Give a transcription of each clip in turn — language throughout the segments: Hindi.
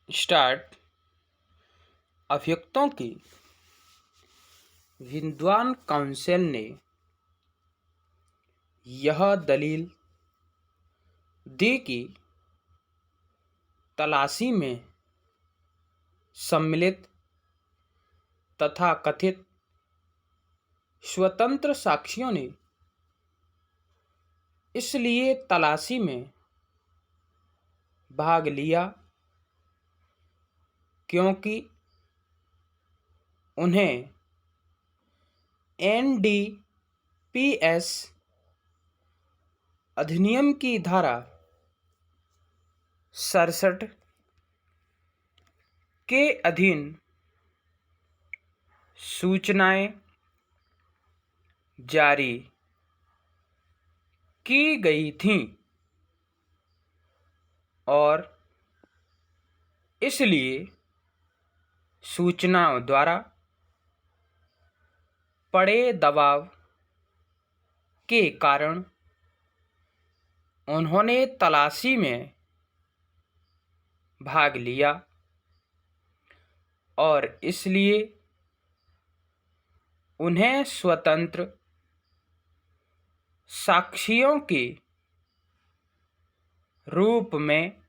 स्टार्ट। अभियुक्तों की विद्वान काउंसिल ने यह दलील दी कि तलाशी में सम्मिलित तथाकथित स्वतंत्र साक्षियों ने इसलिए तलाशी में भाग लिया क्योंकि उन्हें एनडीपीएस अधिनियम की धारा 67 के अधीन सूचनाएं जारी की गई थीं और इसलिए सूचनाओं द्वारा पड़े दबाव के कारण उन्होंने तलाशी में भाग लिया और इसलिए उन्हें स्वतंत्र साक्षियों के रूप में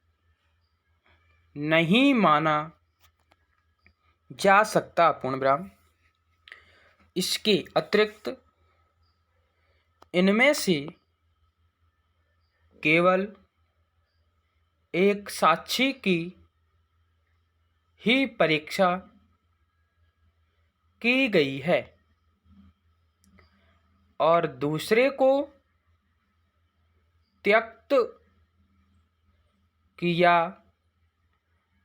नहीं माना जा सकता। पूर्णविराम। इसके अतिरिक्त इनमें से केवल एक साक्षी की ही परीक्षा की गई है और दूसरे को त्यक्त किया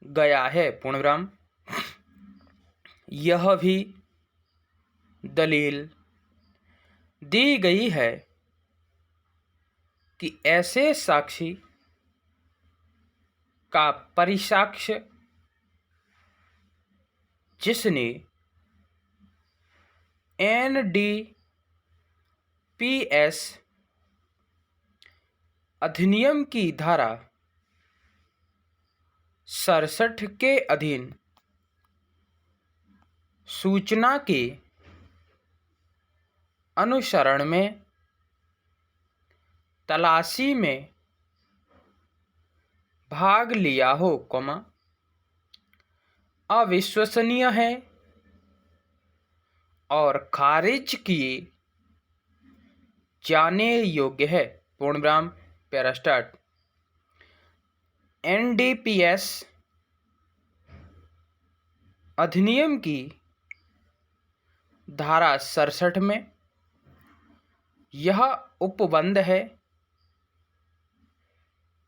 गया है। पूर्णविराम। यह भी दलील दी गई है कि ऐसे साक्षी का परिसाक्ष्य जिसने एनडीपीएस अधिनियम की धारा 67 के अधीन सूचना के अनुसरण में तलाशी में भाग लिया हो, अविश्वसनीय है और खारिज किए जाने योग्य है। पूर्णविराम। पैरास्टार्ट। एनडीपीएस अधिनियम की धारा 67 में यह उपबंध है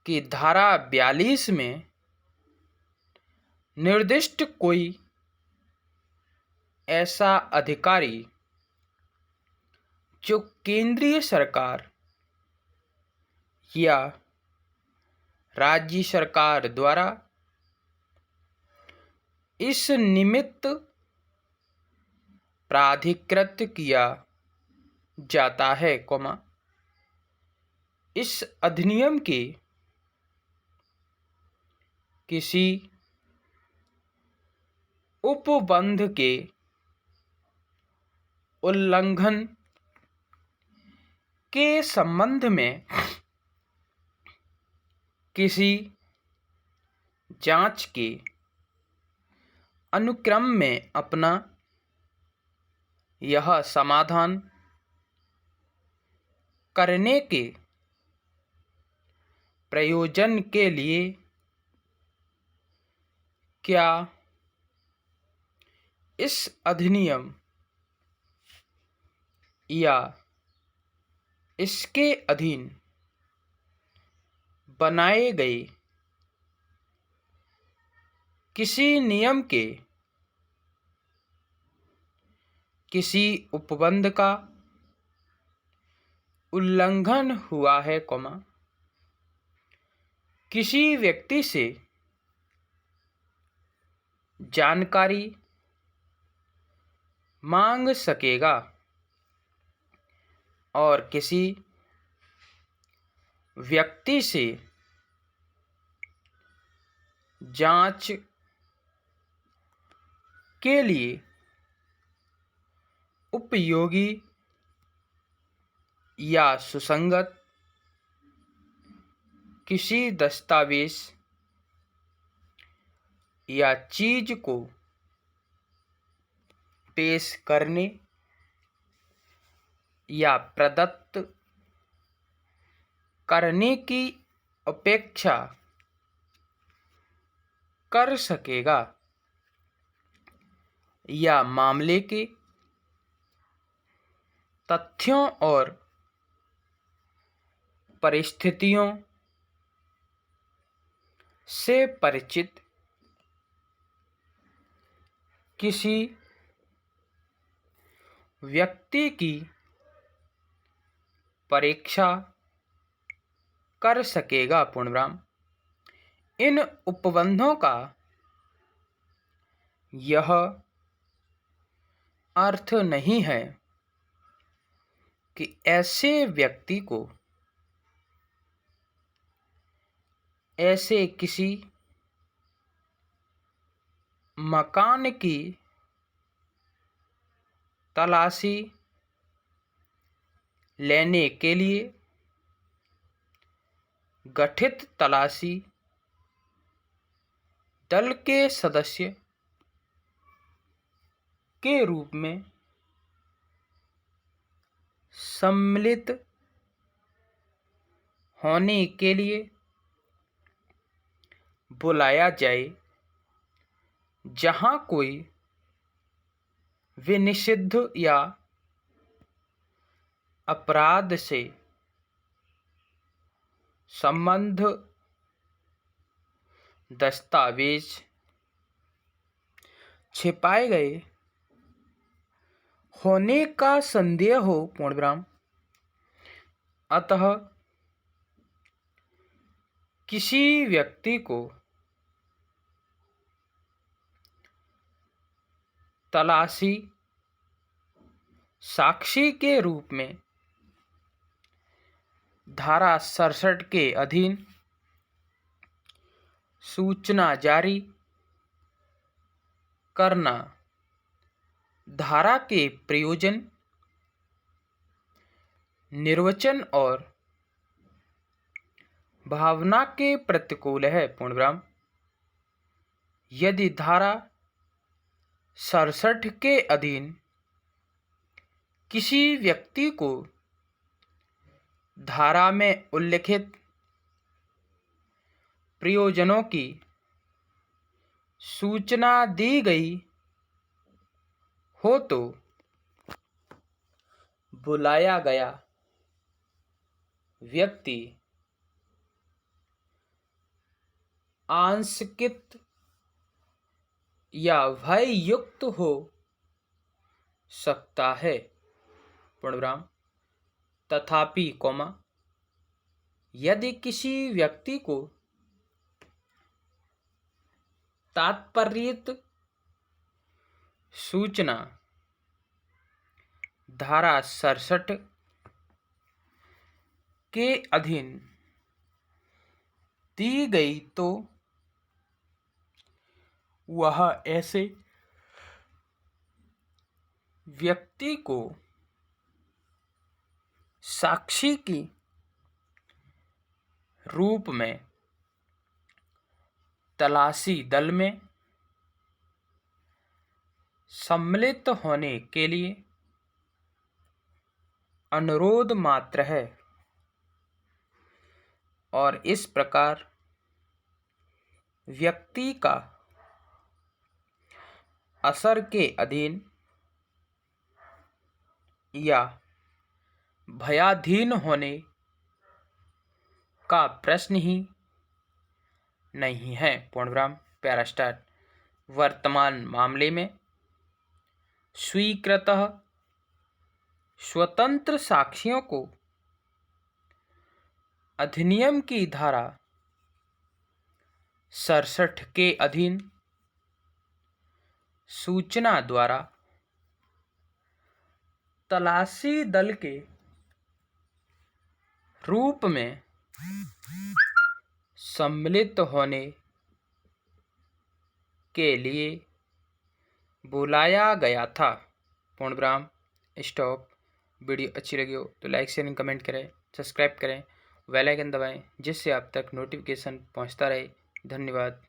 कि धारा 42 में निर्दिष्ट कोई ऐसा अधिकारी जो केंद्रीय सरकार या राज्य सरकार द्वारा इस निमित्त प्राधिकृत किया जाता है, इस अधिनियम के किसी उपबंध के उल्लंघन के संबंध में किसी जांच के अनुक्रम में अपना यह समाधान करने के प्रयोजन के लिए क्या इस अधिनियम या इसके अधीन बनाए गए किसी नियम के किसी उपबंध का उल्लंघन हुआ है, किसी व्यक्ति से जानकारी मांग सकेगा और किसी व्यक्ति से जांच के लिए उपयोगी या सुसंगत किसी दस्तावेज या चीज को पेश करने या प्रदत्त करने की अपेक्षा कर सकेगा, या मामले के तथ्यों और परिस्थितियों से परिचित किसी व्यक्ति की परीक्षा कर सकेगा। पूर्णविराम। इन उपबंधों का यह अर्थ नहीं है कि ऐसे व्यक्ति को ऐसे किसी मकान की तलाशी लेने के लिए गठित तलाशी दल के सदस्य के रूप में सम्मिलित होने के लिए बुलाया जाए, जहां कोई विनिषिद्ध या अपराध से संबंध दस्तावेज छिपाए गए होने का संदेह हो। पूर्णविराम। अतः किसी व्यक्ति को तलाशी साक्षी के रूप में धारा 67 के अधीन सूचना जारी करना धारा के प्रयोजन, निर्वचन और भावना के प्रतिकूल है। पूर्णविराम। यदि धारा 67 के अधीन किसी व्यक्ति को धारा में उल्लिखित प्रयोजनों की सूचना दी गई हो तो बुलाया गया व्यक्ति आंशिक या भय युक्त हो सकता है। पूर्णविराम। तथापि यदि किसी व्यक्ति को तात्पर्यित सूचना धारा 67 के अधीन दी गई तो वह ऐसे व्यक्ति को साक्षी की रूप में तलाशी दल में सम्मिलित होने के लिए अनुरोध मात्र है, और इस प्रकार व्यक्ति का असर के अधीन या भयाधीन होने का प्रश्न ही नहीं है। पूर्णविराम। पैरास्टार्ट। वर्तमान मामले में स्वीकृत स्वतंत्र साक्षियों को अधिनियम की धारा 67 के अधीन सूचना द्वारा तलाशी दल के रूप में सम्मिलित होने के लिए बुलाया गया था। पूर्णविराम स्टॉप। वीडियो अच्छी लगी हो तो लाइक शेयर कमेंट करें, सब्सक्राइब करें, बेल आइकन दबाएं जिससे आप तक नोटिफिकेशन पहुंचता रहे। धन्यवाद।